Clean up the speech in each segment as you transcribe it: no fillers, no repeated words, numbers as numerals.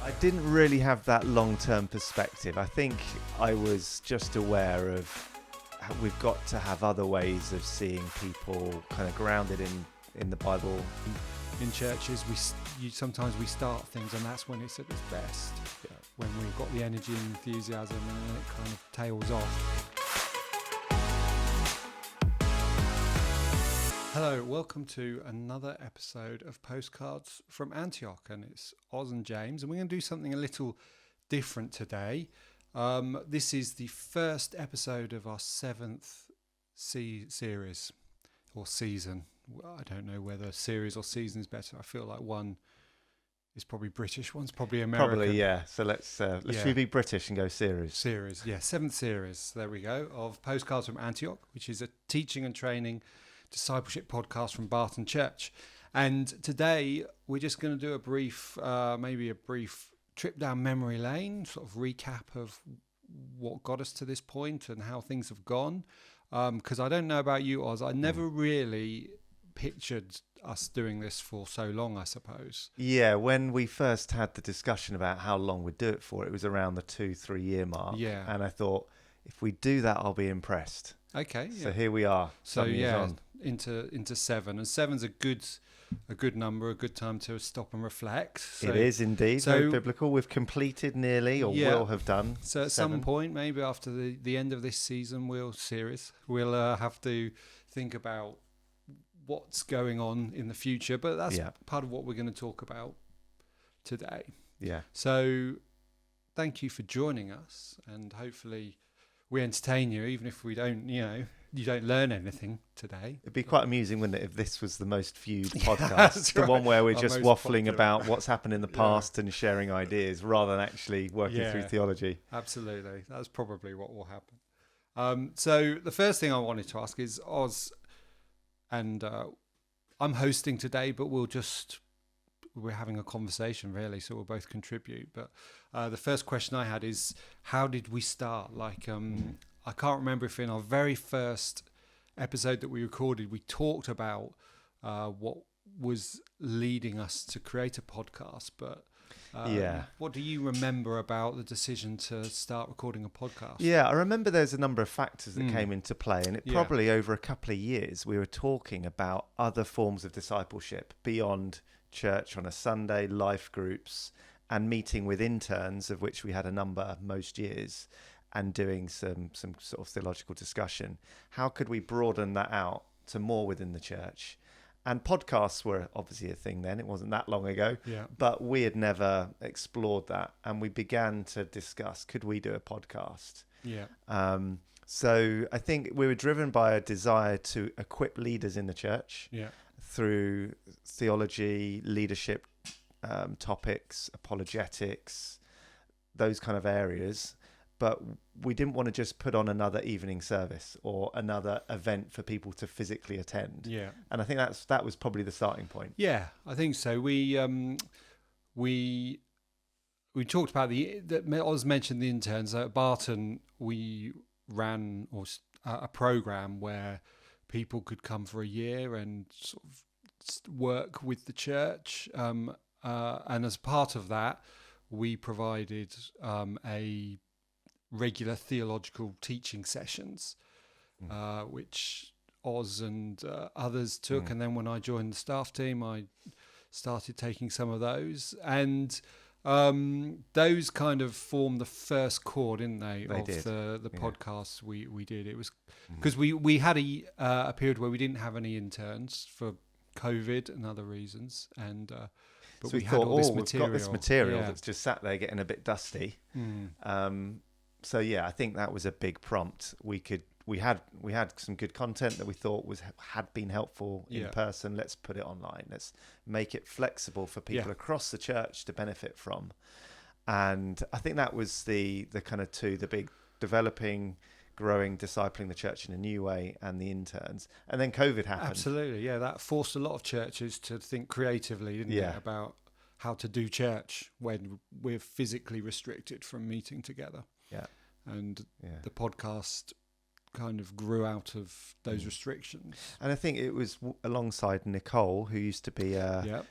I didn't really have that long-term perspective. I think I was just aware of how we've got to have other ways of seeing people kind of grounded in the Bible. In churches, sometimes we start things, and that's when it's at its best. Yeah. When we've got the energy and enthusiasm, and then it kind of tails off. Hello, welcome to another episode of Postcards from Antioch, and it's Oz and James, and we're going to do something a little different today. This is the first episode of our seventh series or season. I don't know whether series or season is better. I feel like one is probably British, one's probably American. Probably, yeah. So let's we be British and go series. Series, yeah, seventh series. There we go, of Postcards from Antioch, which is a teaching and training discipleship podcast from Barton Church. And today we're just going to do a brief trip down memory lane, sort of recap of what got us to this point and how things have gone. Because I don't know about you, Oz, I never really pictured us doing this for so long, I suppose. Yeah, when we first had the discussion about how long we'd do it for, it was around the 2-3 year mark. Yeah. And I thought, if we do that, I'll be impressed. Okay. So here we are. So yeah, into 7, and 7's a good number, a good time to stop and reflect. So, it is indeed very biblical. We've completed nearly, or will have done. So at 7. Some point, maybe after the end of this season, we'll have to think about what's going on in the future. But that's part of what we're going to talk about today. Yeah. So thank you for joining us, and hopefully we entertain you, even if we don't, you don't learn anything today. It'd be quite amusing, wouldn't it, if this was the most viewed podcast, the one where we're just waffling about what's happened in the past and sharing ideas rather than actually working through theology. Absolutely. That's probably what will happen. So the first thing I wanted to ask is, Oz, and I'm hosting today, but we're having a conversation really, so we'll both contribute. But the first question I had is, how did we start? I can't remember if in our very first episode that we recorded, we talked about what was leading us to create a podcast. But what do you remember about the decision to start recording a podcast? Yeah, I remember there's a number of factors that came into play, and it probably over a couple of years, we were talking about other forms of discipleship beyond church on a Sunday, life groups, and meeting with interns, of which we had a number most years, and doing some sort of theological discussion. How could we broaden that out to more within the church? And podcasts were obviously a thing then. It wasn't that long ago, but we had never explored that, and we began to discuss, could we do a podcast? So I think we were driven by a desire to equip leaders in the church through theology, leadership topics, apologetics, those kind of areas. But we didn't want to just put on another evening service or another event for people to physically attend. Yeah. And I think that was probably the starting point. Yeah, I think so. We talked about Oz mentioned the interns. At Barton, we ran a program where people could come for a year and sort of work with the church. And as part of that, we provided a regular theological teaching sessions, which Oz and others took. And then when I joined the staff team, I started taking some of those. And those kind of formed the first core, didn't they, the podcasts we did. It was because we had a period where we didn't have any interns for COVID and other reasons, and but so we thought, we've got this material that's just sat there getting a bit dusty. So I think that was a big prompt. We had some good content that we thought had been helpful in person. Let's put it online. Let's make it flexible for people across the church to benefit from. And I think that was the kind of the big developing, growing, discipling the church in a new way, and the interns. And then COVID happened. Absolutely, yeah. That forced a lot of churches to think creatively, didn't it, about how to do church when we're physically restricted from meeting together. Yeah. And the podcast kind of grew out of those restrictions. And I think it was alongside Nicole, who used to be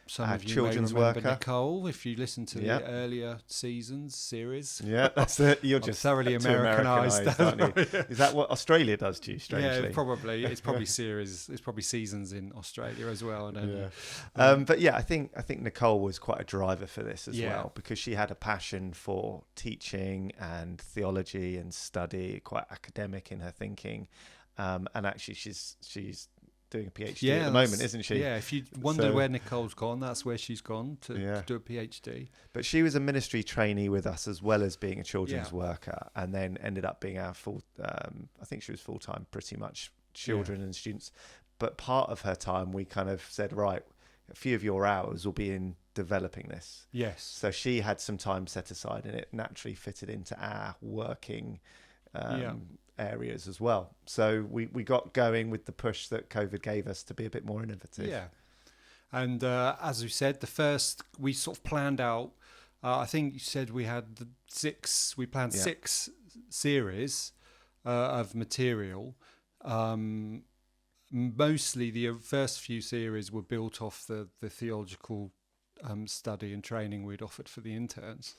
some of you children's may remember worker. Nicole, if you listen to the earlier series. Yeah, that's it. You're just thoroughly Americanized, aren't you? Is that what Australia does to you? Strangely, yeah, probably. It's probably series. It's probably seasons in Australia as well. I don't know. But yeah, I think Nicole was quite a driver for this as well, because she had a passion for teaching and theology and study, quite academic in her thinking. And actually, she's doing a PhD at the moment, isn't she? Yeah, if you wonder where Nicole's gone, that's where she's gone to do a PhD. But she was a ministry trainee with us as well as being a children's worker, and then ended up being our full. I think she was full time, pretty much children and students. But part of her time, we kind of said, right, a few of your hours will be in developing this. Yes. So she had some time set aside, and it naturally fitted into our working areas as well. So we got going with the push that COVID gave us to be a bit more innovative. Yeah. And as we said, we sort of planned out, I think you said we had six series of material. Mostly the first few series were built off the theological study and training we'd offered for the interns.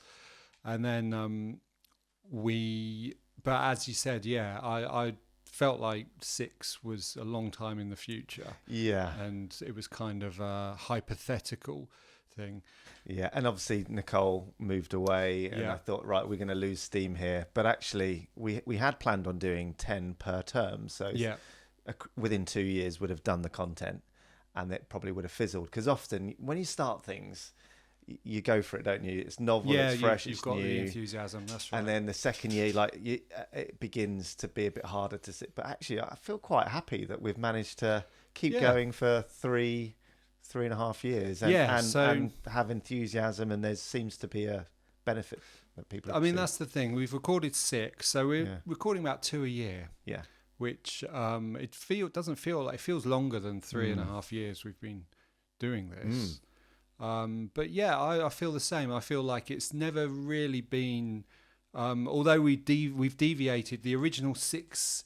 And then but as you said, I felt like 6 was a long time in the future. Yeah. And it was kind of a hypothetical thing. Yeah, and obviously Nicole moved away, and I thought, right, we're going to lose steam here. But actually, we had planned on doing 10 per term, so within 2 years would have done the content, and it probably would have fizzled. Because often when you start things, you go for it, don't you? It's novel, it's fresh, you've it's got new. the enthusiasm. That's right. And then the second year, it begins to be a bit harder to sit. But actually, I feel quite happy that we've managed to keep going for 3.5 years, and have enthusiasm, and there seems to be a benefit that people. I mean, that's the thing. We've recorded 6, so we're recording about 2 a year. Yeah. Which it feels longer than 3.5 years we've been doing this. But I feel the same. I feel like it's never really been, although we've deviated the original 6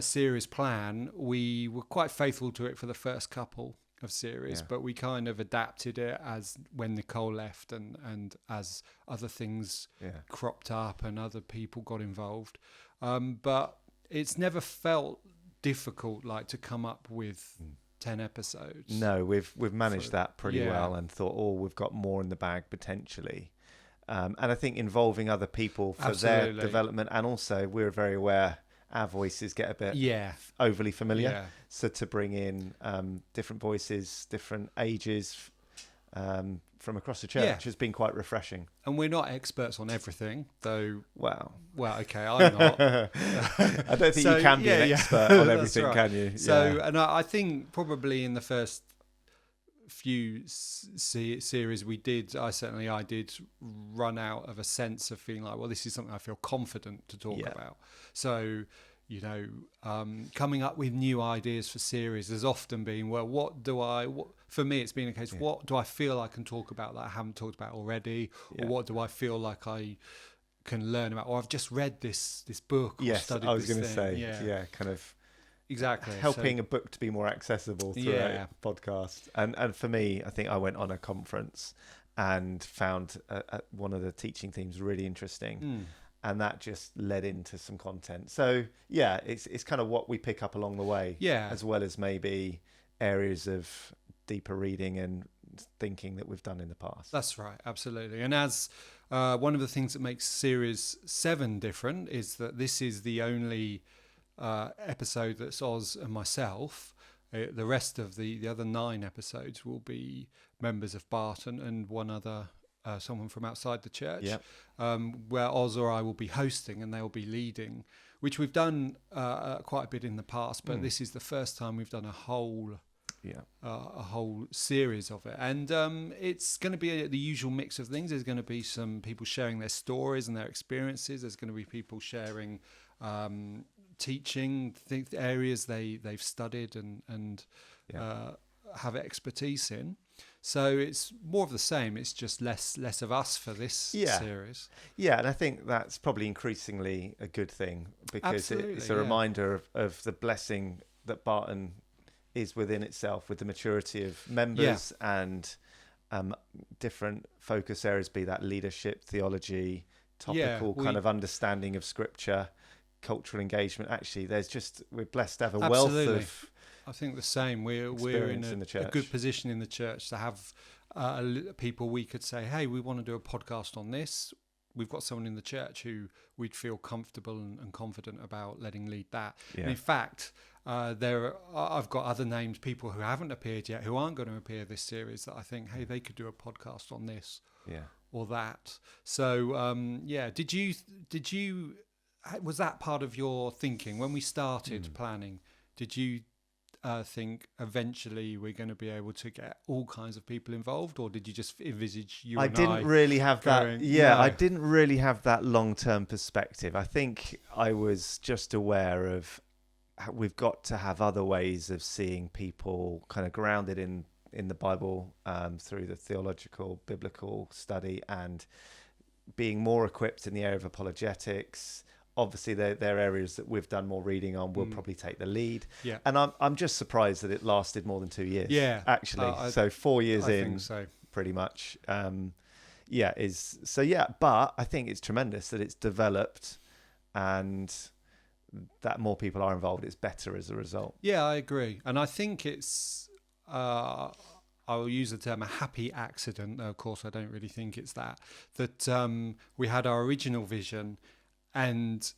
series plan. We were quite faithful to it for the first couple of series, but we kind of adapted it as when Nicole left and as other things cropped up and other people got involved. But it's never felt difficult, like, to come up with 10 episodes. No, we've managed that pretty well, and thought, we've got more in the bag potentially. And I think involving other people for their development, and also we're very aware our voices get a bit overly familiar. Yeah. So to bring in different voices, different ages from across the church has been quite refreshing. And we're not experts on everything, though. Well, okay, I'm not. I don't think you can be an expert on everything, can you? So, and I think probably in the first few series we did, I did run out of a sense of feeling like, well, this is something I feel confident to talk about. So, coming up with new ideas for series has often been, well, for me it's been a case of what do I feel I can talk about that I haven't talked about already, or what do I feel like I can learn about, or I've just read this book or studied this thing. I was going to say, kind of exactly helping a book to be more accessible through a podcast. And for me, I think I went on a conference and found one of the teaching themes really interesting. And that just led into some content. So it's kind of what we pick up along the way, as well as maybe areas of deeper reading and thinking that we've done in the past. That's right, absolutely. And as one of the things that makes Series 7 different is that this is the only episode that's Oz and myself. The rest of the other 9 episodes will be members of Barton and one other someone from outside the church, where Oz or I will be hosting and they'll be leading, which we've done quite a bit in the past, but this is the first time we've done a whole series of it. And it's going to be the usual mix of things. There's going to be some people sharing their stories and their experiences. There's going to be people sharing teaching areas they've studied and have expertise in. So it's more of the same. It's just less of us for this series. Yeah, and I think that's probably increasingly a good thing, because it's a reminder of the blessing that Barton is within itself, with the maturity of members and different focus areas, be that leadership, theology, topical kind of understanding of scripture, cultural engagement. Actually, we're blessed to have a wealth of... I think the same. We're in a good position in the church to have people we could say, hey, we want to do a podcast on this. We've got someone in the church who we'd feel comfortable and confident about letting lead that. Yeah. And in fact, I've got other names, people who haven't appeared yet, who aren't going to appear this series, that I think, hey, they could do a podcast on this or that. So, did you was that part of your thinking when we started planning? Did you think eventually we're going to be able to get all kinds of people involved, or did you just envisage I didn't really have that. Yeah, no. I didn't really have that long-term perspective. I think I was just aware of we've got to have other ways of seeing people kind of grounded in the Bible, through the theological, biblical study, and being more equipped in the area of apologetics. Obviously, they're areas that we've done more reading on. We'll probably take the lead. Yeah. And I'm just surprised that it lasted more than 2 years. Yeah. Actually. So 4 years in, pretty much. But I think it's tremendous that it's developed, and that more people are involved. It's better as a result. Yeah, I agree. And I think it's, I will use the term a happy accident, though of course I don't really think it's that we had our original vision, and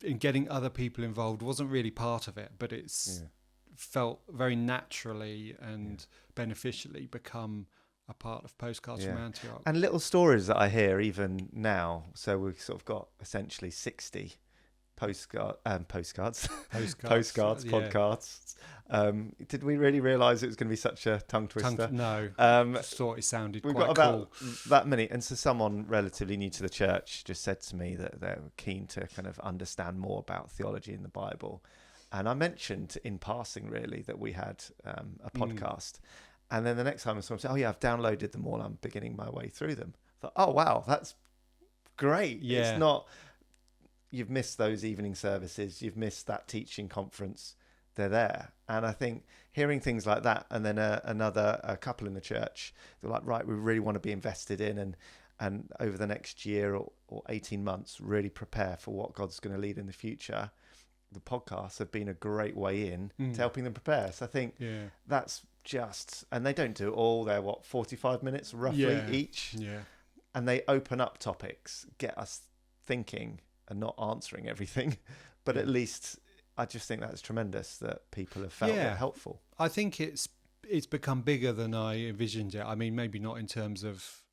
in getting other people involved wasn't really part of it, but it's felt very naturally and beneficially become a part of Postcards from Antioch. And little stories that I hear even now. So we've sort of got essentially 60 postcards, podcasts. Did we really realise it was going to be such a tongue twister? No, just thought it sounded we've quite got about that many. And so someone relatively new to the church just said to me that they were keen to kind of understand more about theology in the Bible. And I mentioned in passing really that we had a podcast. And then the next time I saw him say, oh yeah, I've downloaded them all. I'm beginning my way through them. I thought, oh wow, that's great. Yeah. It's not... You've missed those evening services. You've missed that teaching conference. They're there. And I think hearing things like that, and then a couple in the church, they're like, right, we really want to be invested in, and over the next year or 18 months, really prepare for what God's going to lead in the future. The podcasts have been a great way in to helping them prepare. So I think that's just, and they don't do it all. They're 45 minutes roughly each. Yeah. And they open up topics, get us thinking, and not answering everything, but at least I just think that's tremendous that people have felt it helpful. I think it's become bigger than I envisioned it. I mean, maybe not in terms of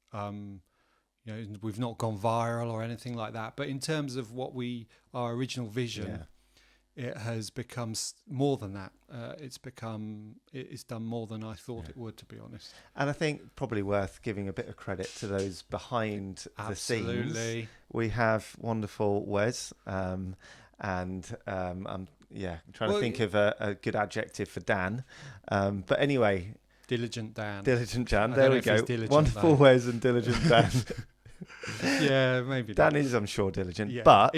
we've not gone viral or anything like that, but in terms of our original vision, it has become more than that. It's done more than I thought it would, to be honest. And I think probably worth giving a bit of credit to those behind the scenes. We have wonderful Wes, I'm trying to think of a good adjective for Dan. But anyway, Diligent Dan. Diligent Jan. There we go. Wonderful Wes and Diligent Dan. Yeah, maybe Dan is, I'm sure, diligent, but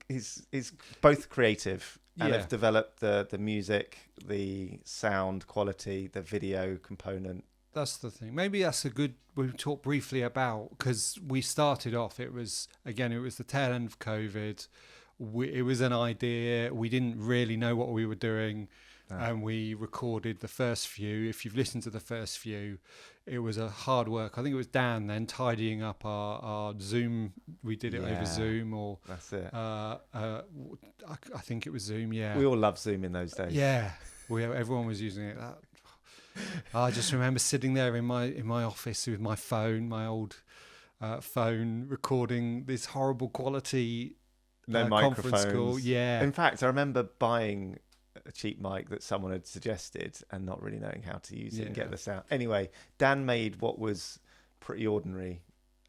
he's both creative and have developed the music, the sound quality, the video component. That's the thing. Maybe that's we'll talk briefly about, because we started off, it was the tail end of COVID. It was an idea. We didn't really know what we were doing. No. And we recorded the first few. If you've listened to the first few, it was a hard work. I think it was Dan then tidying up our Zoom. We did it over Zoom, or that's it. I think it was Zoom. Yeah, we all loved Zoom in those days. Yeah, everyone was using it. I just remember sitting there in my office with my phone, my old phone, recording this horrible quality conference call. Yeah. In fact, I remember buying a cheap mic that someone had suggested and not really knowing how to use it and get the sound. Anyway, Dan made what was pretty ordinary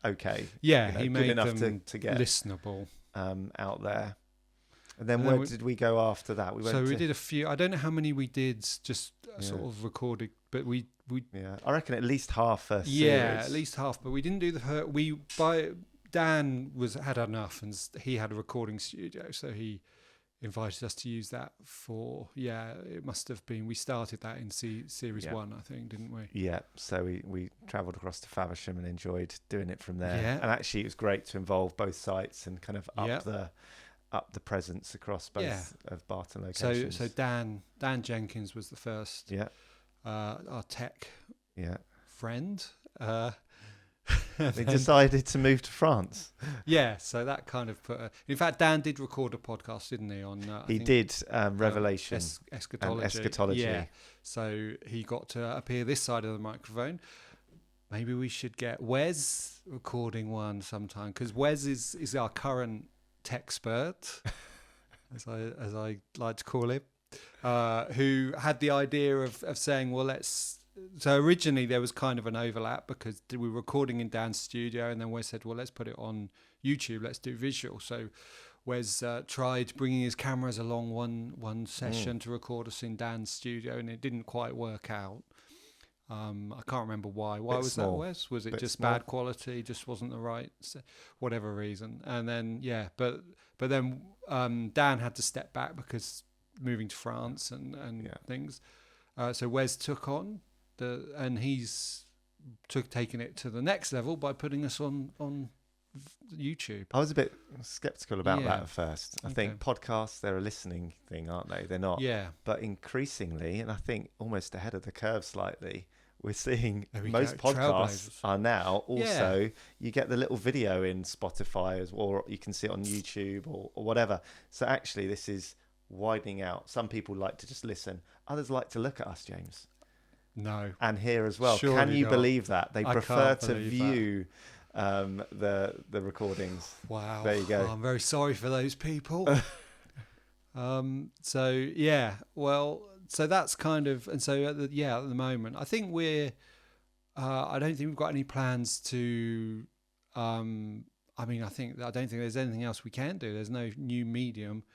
okay. Yeah, he made enough them to get listenable out there. And then where did we go after that? We did a few. I don't know how many we did, just sort of recorded, but we I reckon at least half first series. Yeah, at least half. But we didn't do Dan had enough, and he had a recording studio, so he invited us to use that for. Yeah, it must have been. We started that in series 1, I think, didn't we? Yeah. So we travelled across to Faversham and enjoyed doing it from there. Yeah. And actually, it was great to involve both sites and kind of up the presence across both of Barton locations. So Dan Jenkins was the first. Yeah. Our tech. Yeah. Friend. They decided to move to France. Yeah, so that kind of put. In fact, Dan did record a podcast, didn't he? On he did Revelation, eschatology. Yeah, so he got to appear this side of the microphone. Maybe we should get Wes recording one sometime, because Wes is our current techspert, as I like to call him, who had the idea of saying, well, let's. So originally there was kind of an overlap because we were recording in Dan's studio, and then Wes said, well, let's put it on YouTube, let's do visual. So Wes tried bringing his cameras along one session to record us in Dan's studio, and it didn't quite work out. I can't remember why. Why was that, Wes? Was it just bad quality? Just wasn't the right, whatever reason. And then but then Dan had to step back because moving to France and things. So Wes took on and he's taken it to the next level by putting us on YouTube. I was a bit skeptical about that at first. I think podcasts, they're a listening thing, aren't they? They're not. Yeah. But increasingly, and I think almost ahead of the curve slightly, we're seeing most podcasts are now also, you get the little video in Spotify, or you can see it on YouTube or whatever. So actually this is widening out. Some people like to just listen. Others like to look at us, James. No. And hear as well. Surely Can you not. Believe that? They prefer to view that. The recordings. Wow. There you go. I'm very sorry for those people. So that's kind of, and so at the moment, I think we're, I don't think we've got any plans to, I don't think there's anything else we can do. There's no new medium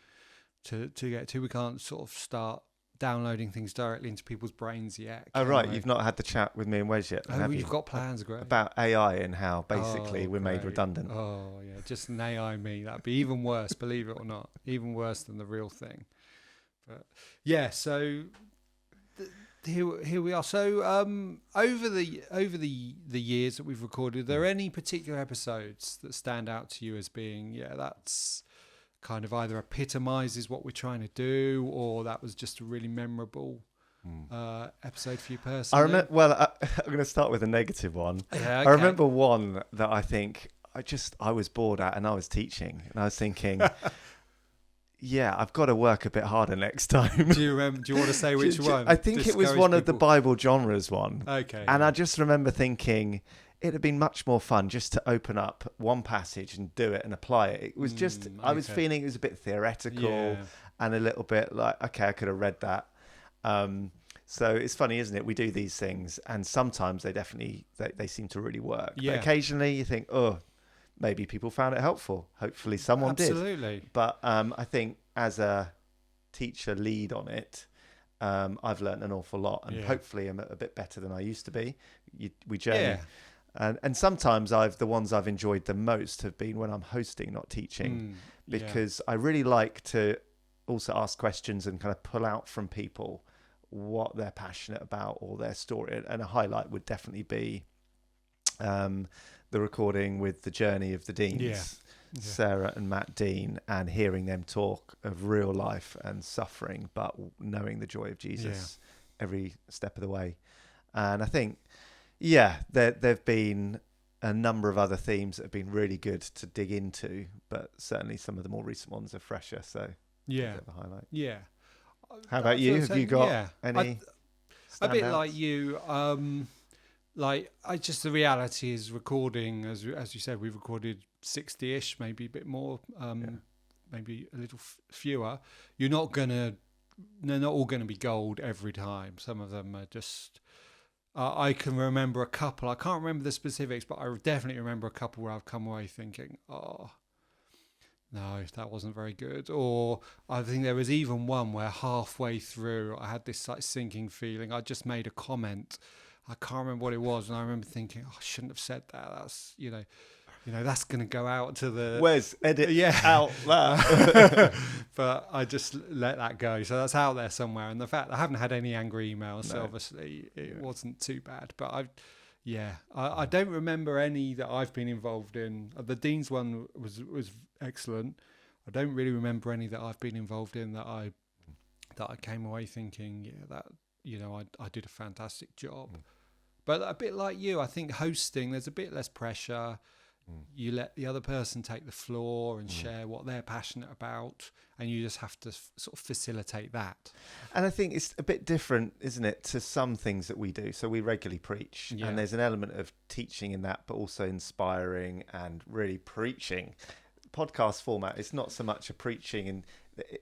to get to. We can't sort of start downloading things directly into people's brains yet. Oh, right. You've not had the chat with me and Wes yet. Oh, you've got plans, great. About AI and how basically we're made redundant. Oh, yeah. Just an AI me. That'd be even worse, believe it or not. Even worse than the real thing. But yeah, so here we are. So over the years that we've recorded, are there any particular episodes that stand out to you as being, that's kind of either epitomizes what we're trying to do, or that was just a really memorable episode for you personally? I'm going to start with a negative one. Yeah, okay. I remember one that I think I was bored at, and I was teaching, and I was thinking, I've got to work a bit harder next time. Do you remember? Do you want to say which one? I think it was one of the Bible genres one. Okay. And I just remember thinking, it'd have been much more fun just to open up one passage and do it and apply it. It was just, I was feeling it was a bit theoretical and a little bit like, okay, I could have read that. So it's funny, isn't it? We do these things, and sometimes they seem to really work. Yeah. But occasionally you think, maybe people found it helpful. Hopefully someone did. Absolutely. But I think as a teacher lead on it, I've learned an awful lot, and hopefully I'm a bit better than I used to be. We journey. Yeah. And sometimes the ones I've enjoyed the most have been when I'm hosting, not teaching, because I really like to also ask questions and kind of pull out from people what they're passionate about or their story. And a highlight would definitely be the recording with the Journey of the Deans, Sarah and Matt Dean, and hearing them talk of real life and suffering, but knowing the joy of Jesus every step of the way. And I think, there've been a number of other themes that have been really good to dig into, but certainly some of the more recent ones are fresher. So a bit of a highlight. Yeah. How about you? Have you got any? A bit like you. The reality is recording, as you said, we've recorded 60-ish, maybe a bit more, maybe a little fewer. They're not all gonna be gold every time. Some of them are just. I can remember a couple. I can't remember the specifics, but I definitely remember a couple where I've come away thinking, no, that wasn't very good. Or I think there was even one where halfway through I had this like sinking feeling. I just made a comment. I can't remember what it was, and I remember thinking, oh, I shouldn't have said that. That's that's going to go out to the Where's edit out that? But I just let that go. So that's out there somewhere. And the fact I haven't had any angry emails, so obviously it wasn't too bad. But I don't remember any that I've been involved in. The Dean's one was excellent. I don't really remember any that I've been involved in that I came away thinking, I did a fantastic job. But a bit like you, I think hosting, there's a bit less pressure. You let the other person take the floor and share what they're passionate about, and you just have to sort of facilitate that. And I think it's a bit different, isn't it, to some things that we do. So we regularly preach, and there's an element of teaching in that, but also inspiring and really preaching. Podcast format is not so much a preaching, and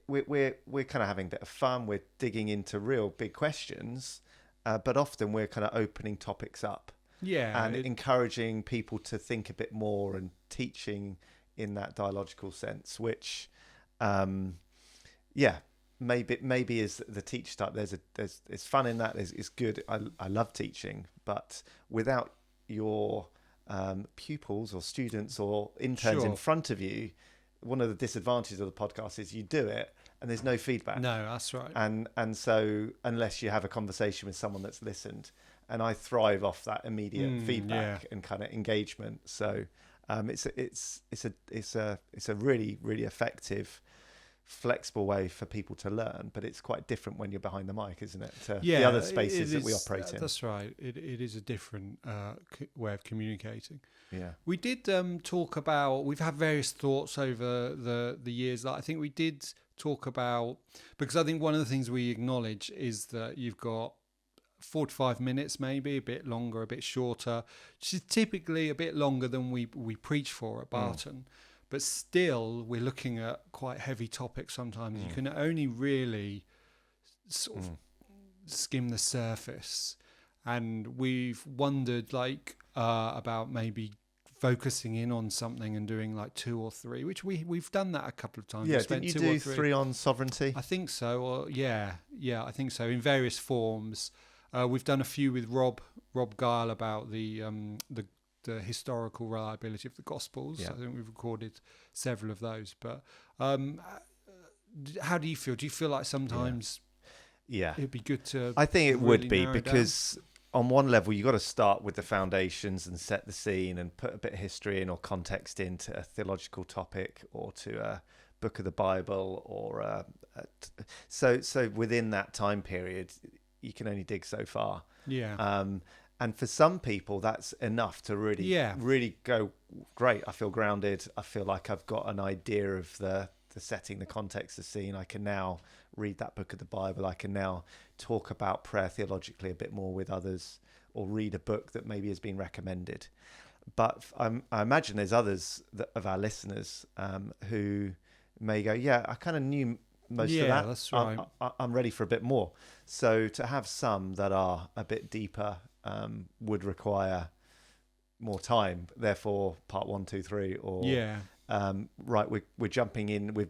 we're kind of having a bit of fun. We're digging into real big questions, but often we're kind of opening topics up. Yeah, and encouraging people to think a bit more and teaching in that dialogical sense, which, maybe is the teach type. There's fun in that. It's good. I love teaching, but without your pupils or students or interns in front of you, one of the disadvantages of the podcast is you do it and there's no feedback. No, that's right. And so unless you have a conversation with someone that's listened. And I thrive off that immediate feedback and kind of engagement. So it's a really, really effective, flexible way for people to learn. But it's quite different when you're behind the mic, isn't it? To the other spaces that we operate in. That's right. It is a different way of communicating. Yeah. We did talk about. We've had various thoughts over the years. I think we did talk about, because I think one of the things we acknowledge is that you've got 45 minutes, maybe a bit longer, a bit shorter, which is typically a bit longer than we preach for at Barton. But still, we're looking at quite heavy topics sometimes. You can only really sort of skim the surface. And we've wondered about maybe focusing in on something and doing like 2 or 3, which we've done that a couple of times. Yeah, didn't you do 3 on sovereignty? I think so. Or I think so, in various forms. We've done a few with Rob Guile about the historical reliability of the Gospels. Yeah. I think we've recorded several of those. But how do you feel? Do you feel like sometimes it'd be good to? I think it really would be, narrow because on one level you've got to start with the foundations and set the scene and put a bit of history in or context into a theological topic or to a book of the Bible or so within that time period you can only dig so far. Yeah. And for some people, that's enough to really go, great, I feel grounded. I feel like I've got an idea of the setting, the context, the scene. I can now read that book of the Bible. I can now talk about prayer theologically a bit more with others, or read a book that maybe has been recommended. But I imagine there's others of our listeners who may go, I kind of knew most of that. That's right. I'm ready for a bit more. So to have some that are a bit deeper would require more time. Therefore, part 1, 2, 3, or right. We're jumping in. We've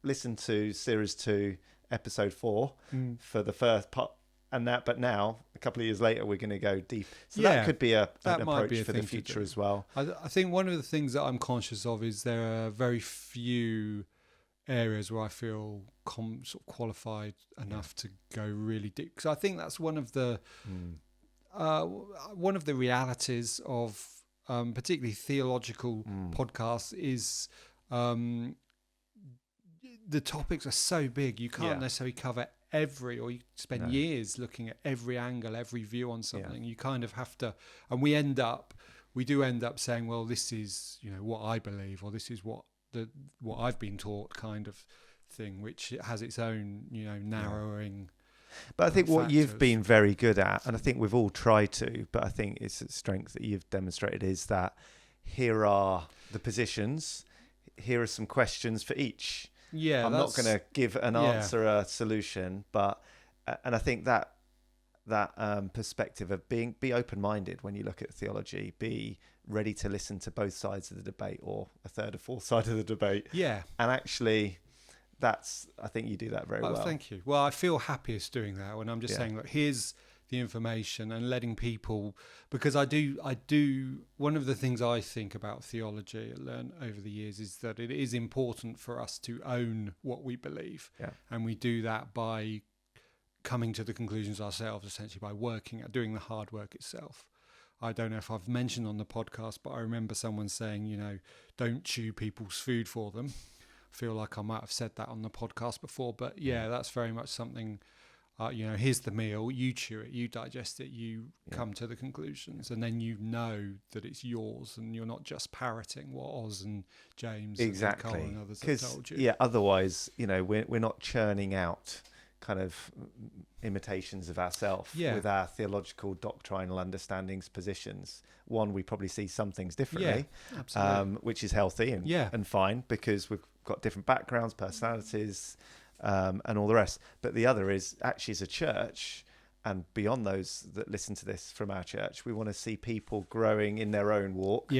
listened to series 2, episode 4 for the first part, but now a couple of years later we're going to go deep. So that could be an approach for the future as well. I think one of the things that I'm conscious of is there are very few areas where I feel sort of qualified enough to go really deep, because I think that's one of the realities of particularly theological podcasts is the topics are so big you can't necessarily cover or you spend years looking at every angle, every view on something. You kind of have to, and we do end up saying, well, this is what I believe, or this is what I've been taught, kind of thing, which has its own narrowing. But I think what you've been very good at, and I think we've all tried to, but I think it's a strength that you've demonstrated, is that here are the positions, here are some questions for each. I'm not going to give an answer, a solution, but and I think that perspective of be open-minded when you look at theology, be ready to listen to both sides of the debate, or a third or fourth side of the debate. Yeah. And actually, I think you do that very well. Thank you. Well, I feel happiest doing that when I'm just saying, look, here's the information, and letting people, because I do, one of the things I think about theology and learn over the years is that it is important for us to own what we believe. Yeah. And we do that by coming to the conclusions ourselves, essentially by working at doing the hard work itself. I don't know if I've mentioned on the podcast, but I remember someone saying, don't chew people's food for them. I feel like I might have said that on the podcast before, but yeah, that's very much something, here's the meal, you chew it, you digest it, you come to the conclusions, and then you know that it's yours, and you're not just parroting what Oz and James and Cole and others have told you. Yeah, otherwise, we're not churning out kind of imitations of ourselves with our theological doctrinal understandings, positions. One, we probably see some things differently, which is healthy and fine, because we've got different backgrounds, personalities, and all the rest. But the other is, actually, as a church, and beyond those that listen to this from our church, we want to see people growing in their own walk,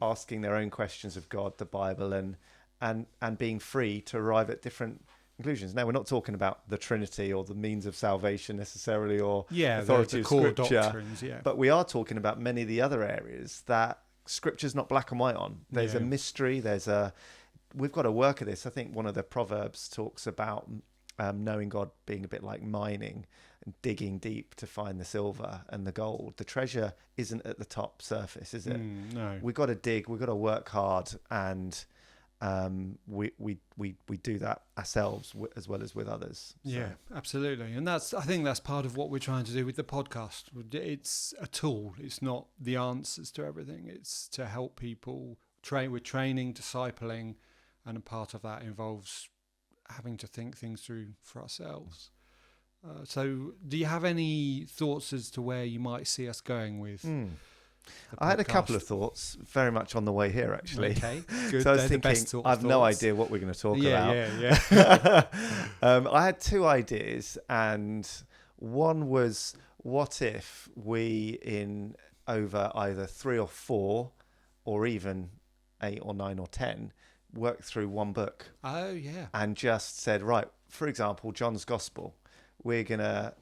asking their own questions of God, the Bible, and being free to arrive at different conclusions. Now, we're not talking about the Trinity or the means of salvation necessarily, or authority the of core Scripture, doctrines, but we are talking about many of the other areas that Scripture's not black and white on. There's a mystery. We've got to work at this. I think one of the Proverbs talks about knowing God being a bit like mining and digging deep to find the silver and the gold. The treasure isn't at the top surface, is it? No. We've got to dig. We've got to work hard, and we do that ourselves as well as with others. So. Yeah, absolutely. And I think that's part of what we're trying to do with the podcast. It's a tool. It's not the answers to everything. It's to help people with training, discipling, and a part of that involves having to think things through for ourselves. So do you have any thoughts as to where you might see us going with I had a couple of thoughts very much on the way here, actually. Okay, good. So I was thinking, I've no idea what we're going to talk about. Yeah. I had two ideas, and one was, what if we, in over either 3 or 4, or even 8 or 9 or 10, worked through one book. Oh, yeah. And just said, right, for example, John's Gospel, we're gonna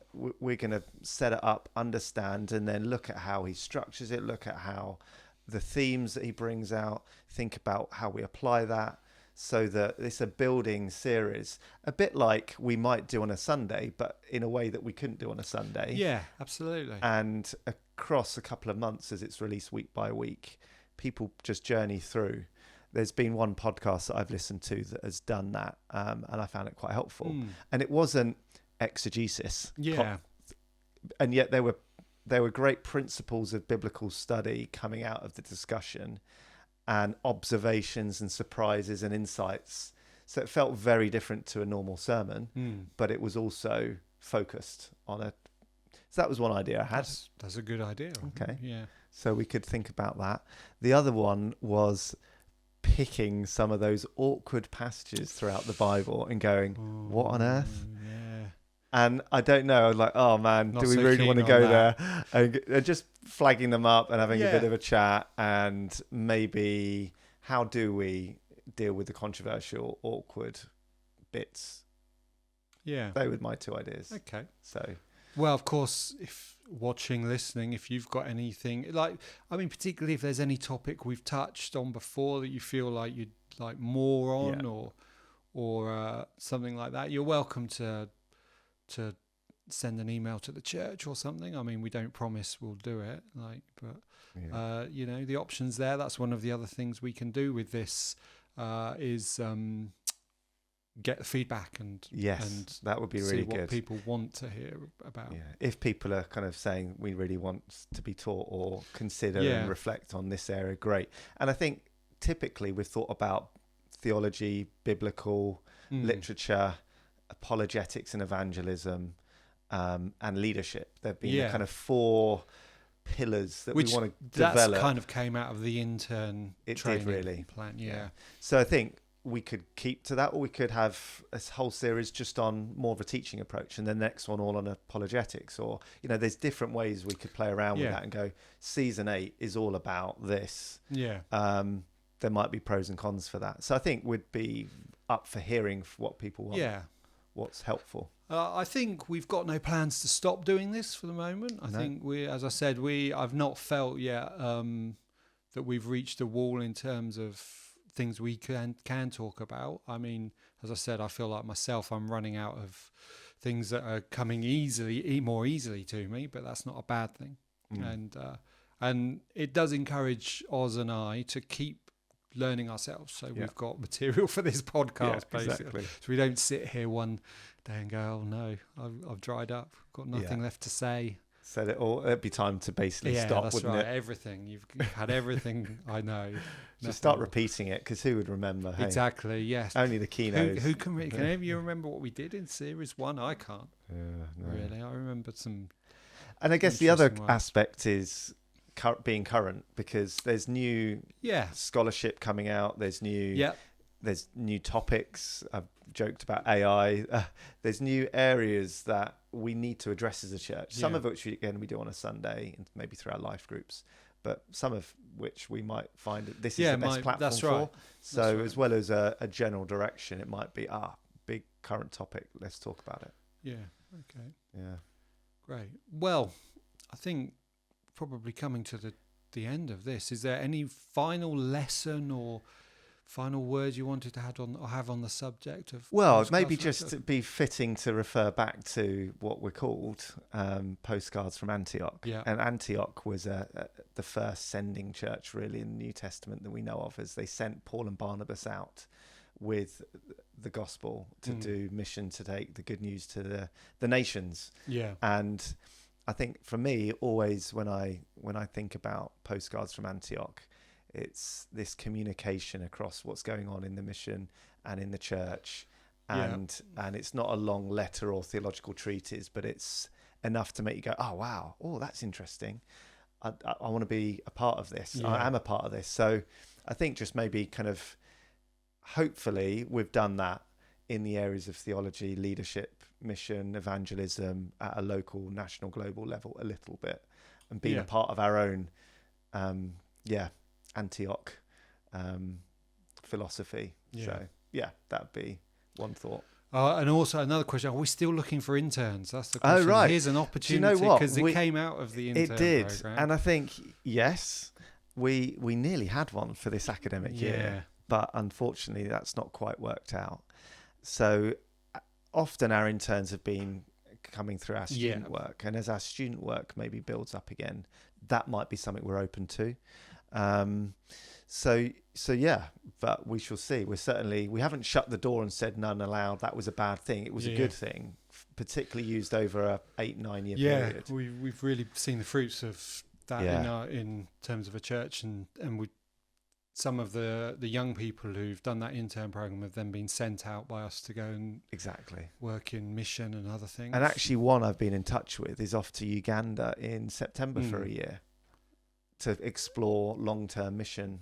set it up, understand, and then look at how he structures it, look at how the themes that he brings out, think about how we apply that, so that it's a building series, a bit like we might do on a Sunday, but in a way that we couldn't do on a Sunday. Yeah, absolutely. And across a couple of months, as it's released week by week, people just journey through. There's been one podcast that I've listened to that has done that, and I found it quite helpful. And it wasn't exegesis, and yet there were great principles of biblical study coming out of the discussion, and observations and surprises and insights. So it felt very different to a normal sermon, but it was also focused on a. So that was one idea I had. That's a good idea. Okay. Yeah. So we could think about that. The other one was picking some of those awkward passages throughout the Bible and going, what on earth? Yeah. And I don't know, like, oh man, Not do we so really keen want to on go that. there? And just flagging them up and having a Yeah. bit of a chat, and maybe how do we deal with the controversial, awkward bits? Yeah. They were my two ideas. Okay. So, well, of course, if watching, listening, if you've got anything, particularly if there's any topic we've touched on before that you feel like you'd like more on, or something like that, you're welcome to send an email to the church or something. I mean, we don't promise we'll do it, but the options there. That's one of the other things we can do with this is get the feedback and that would be see really what good. People want to hear about. Yeah. If people are kind of saying we really want to be taught or consider and reflect on this area, great. And I think typically we've thought about theology, biblical literature, apologetics and evangelism, and leadership. There've been the kind of 4 pillars that we want to develop. That kind of came out of the intern training really plan. Yeah. So I think we could keep to that, or we could have a whole series just on more of a teaching approach, and then the next one all on apologetics, or there's different ways we could play around with that and go, season 8 is all about this. There might be pros and cons for that, so I think we'd be up for hearing what people want. What's helpful. I think we've got no plans to stop doing this for the moment. I think as I said, I've not felt yet that we've reached a wall in terms of things we can talk about. I mean, as I said, I feel like myself, I'm running out of things that are coming more easily to me, but that's not a bad thing. And it does encourage Oz and I to keep learning ourselves. So we've got material for this podcast, basically. Exactly. So we don't sit here one day and go, oh no, I've dried up, got nothing left to say. So it'd be time to basically stop, wouldn't it? Everything. You've had everything I know. Just start repeating it, because who would remember? Hey? Exactly, yes. Only the keynotes. Who can any of you remember what we did in series 1? I can't. Really. I remember some. And I guess the other aspect is being current, because there's new scholarship coming out. There's new topics. I've joked about AI. There's new areas that we need to address as a church. Some of which we do on a Sunday, and maybe through our life groups, but some of which we might find that this is the best platform for. So as well as a general direction, it might be big current topic. Let's talk about it. Yeah. Okay. Yeah. Great. Well, I think probably coming to the end of this, is there any final lesson or final words you wanted to have on the subject of? Well, maybe just to be fitting to refer back to what we're called, Postcards from Antioch. And Antioch was the first sending church really in the New Testament that we know of, as they sent Paul and Barnabas out with the gospel to do mission, to take the good news to the nations. And I think for me, always when I think about Postcards from Antioch, it's this communication across what's going on in the mission and in the church, and it's not a long letter or theological treatise, but it's enough to make you go, oh wow, that's interesting. I want to be a part of this. I am a part of this. So I think just maybe kind of, hopefully we've done that in the areas of theology, leadership, mission, evangelism at a local, national, global level a little bit, and being a part of our own Antioch philosophy. So that'd be one thought. And also another question, are we still looking for interns? That's the question. Oh, right. Here's an opportunity, because it came out of the intern program. And I think we nearly had one for this academic year, but unfortunately that's not quite worked out. So often our interns have been coming through our student work, and as our student work maybe builds up again, that might be something we're open to. But we shall see. We haven't shut the door and said none allowed. That was a bad thing. It was a good thing, particularly used over a 8-9 year period. We've really seen the fruits of that in terms of a church, and we. Some of the young people who've done that intern program have then been sent out by us to go and work in mission and other things. And actually, one I've been in touch with is off to Uganda in September for a year to explore long-term mission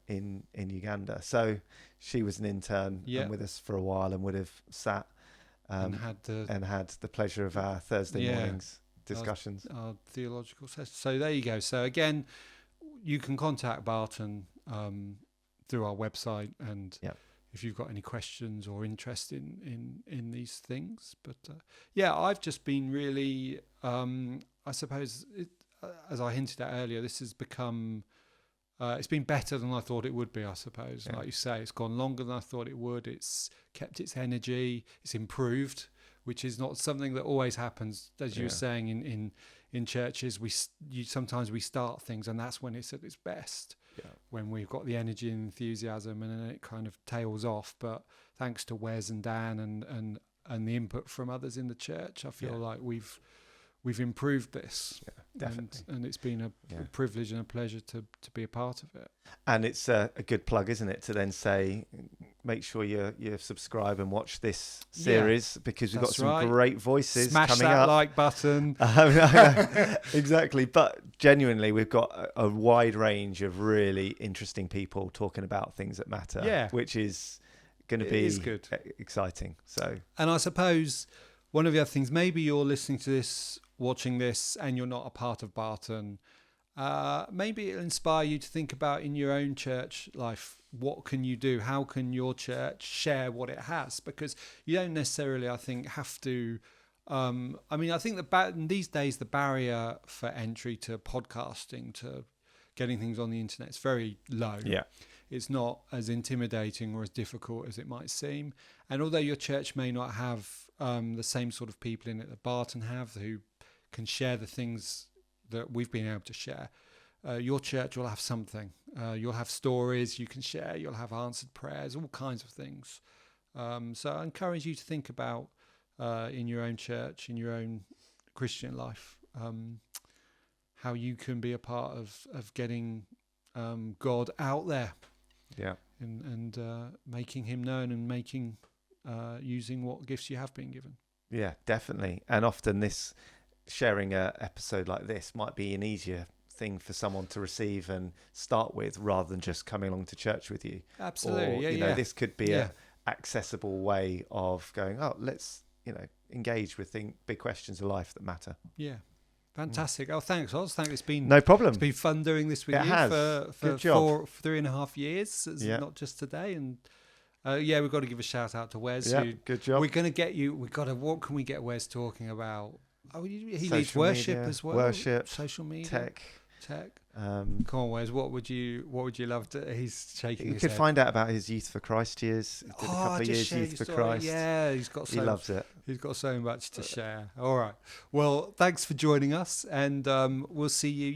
in Uganda. So she was an intern and with us for a while, and would have sat and had the pleasure of our Thursday mornings discussions, our theological sessions. So there you go. So again, you can contact Barton through our website, and if you've got any questions or interest in these things. But I've just been really, I suppose, as I hinted at earlier, this has become, it's been better than I thought it would be, I suppose. Like you say, it's gone longer than I thought it would. It's kept its energy, it's improved, which is not something that always happens, as you were saying, in churches. Sometimes we start things, and that's when it's at its best, when we've got the energy and enthusiasm, and then it kind of tails off. But thanks to Wes and Dan and the input from others in the church, I feel like we've improved this, and it's been a privilege and a pleasure to be a part of it. And it's a good plug, isn't it, to then say make sure you subscribe and watch this series, because we've got some great voices Smash coming that up. like button. Exactly. But genuinely, we've got a wide range of really interesting people talking about things that matter, which is going to be good. Exciting. So, and I suppose one of the other things, maybe you're listening to this, watching this, and you're not a part of Barton. Maybe it'll inspire you to think about in your own church life, what can you do? How can your church share what it has? Because you don't necessarily, I think, have to. I think these days the barrier for entry to podcasting, to getting things on the internet, is very low. Yeah. It's not as intimidating or as difficult as it might seem. And although your church may not have the same sort of people in it that Barton have, who can share the things that we've been able to share, your church will have something. You'll have stories you can share. You'll have answered prayers, all kinds of things. So I encourage you to think about in your own church, in your own Christian life, how you can be a part of getting God out there. Yeah, and making him known, and making using what gifts you have been given. Yeah, definitely. And often this sharing a episode like this might be an easier thing for someone to receive and start with, rather than just coming along to church with you. Absolutely. Or, this could be a accessible way of going, let's engage with big questions of life that matter. Yeah. Fantastic. Oh, thanks, Oz. It's been no problem. It's been fun doing this with you for 3.5 years. Not just today. And we've got to give a shout out to Wes. Yeah, good job. We're going to get you. What can we get Wes talking about? Oh, he leads worship as well. Worship, social media, tech. Come on, Wes. What would you love to? He's shaking. You his could head. find out about his Youth for Christ years. He did a couple of years Youth for Christ. Yeah, he loves it. He's got so much to share. All right. Well, thanks for joining us, and we'll see you.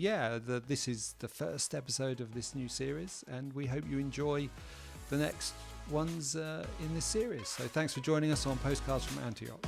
This is the first episode of this new series, and we hope you enjoy the next ones in this series. So thanks for joining us on Postcards from Antioch.